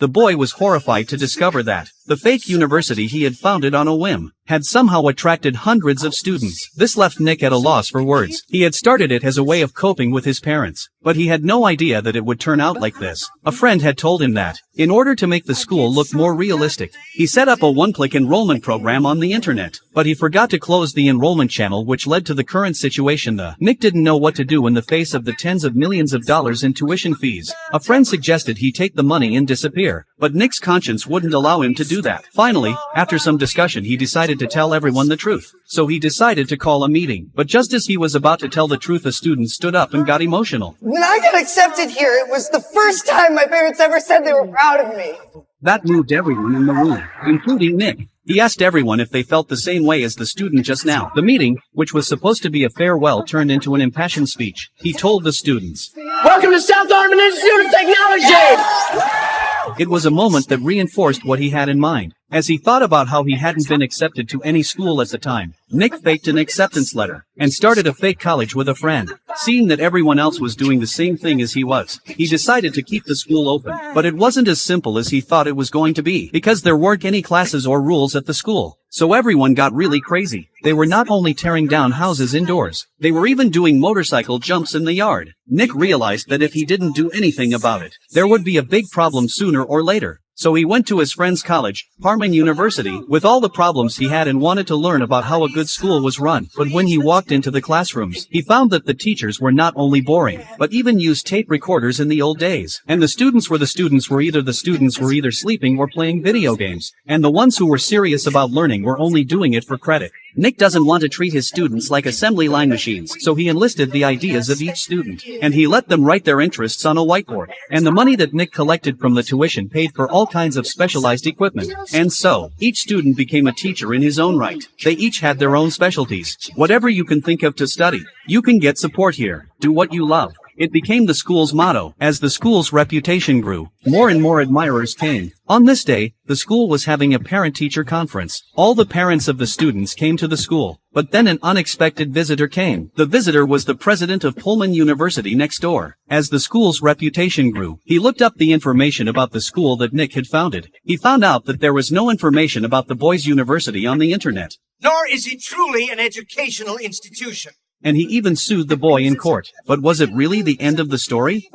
The boy was horrified to discover that the fake university he had founded on a whim had somehow attracted hundreds of students. This left Nick at a loss for words. He had started it as a way of coping with his parents, but he had no idea that it would turn out like this. A friend had told him that, in order to make the school look more realistic, he set up a one-click enrollment program on the internet, but he forgot to close the enrollment channel, which led to the current situation. Nick didn't know what to do in the face of the tens of millions of dollars in tuition fees. A friend suggested he take the money and disappear, but Nick's conscience wouldn't allow him to do that. Finally, after some discussion, he decided to tell everyone the truth. So he decided to call a meeting. But just as he was about to tell the truth, a student stood up and got emotional. When I got accepted here, it was the first time my parents ever said they were proud of me. That moved everyone in the room, including Nick. He asked everyone if they felt the same way as the student just now. The meeting, which was supposed to be a farewell, turned into an impassioned speech. He told the students, "Welcome to South Harmon Institute of Technology!" It was a moment that reinforced what he had in mind. As he thought about how he hadn't been accepted to any school at the time, Nick faked an acceptance letter and started a fake college with a friend. Seeing that everyone else was doing the same thing as he was, he decided to keep the school open. But it wasn't as simple as he thought it was going to be, because there weren't any classes or rules at the school. So everyone got really crazy. They were not only tearing down houses indoors, they were even doing motorcycle jumps in the yard. Nick realized that if he didn't do anything about it, there would be a big problem sooner or later. So he went to his friend's college, Harmon University, with all the problems he had, and wanted to learn about how a good school was run. But when he walked into the classrooms, he found that the teachers were not only boring, but even used tape recorders in the old days. And the students were either sleeping or playing video games. And the ones who were serious about learning were only doing it for credit. Nick doesn't want to treat his students like assembly line machines, so he enlisted the ideas of each student, and he let them write their interests on a whiteboard. And the money that Nick collected from the tuition paid for all kinds of specialized equipment. And so, each student became a teacher in his own right. They each had their own specialties. Whatever you can think of to study, you can get support here. Do what you love. It became the school's motto. As the school's reputation grew, more and more admirers came. On this day, the school was having a parent-teacher conference. All the parents of the students came to the school, but then an unexpected visitor came. The visitor was the president of Pullman University next door. As the school's reputation grew, he looked up the information about the school that Nick had founded. He found out that there was no information about the boys' university on the internet. Nor is it truly an educational institution. And he even sued the boy in court. But was it really the end of the story?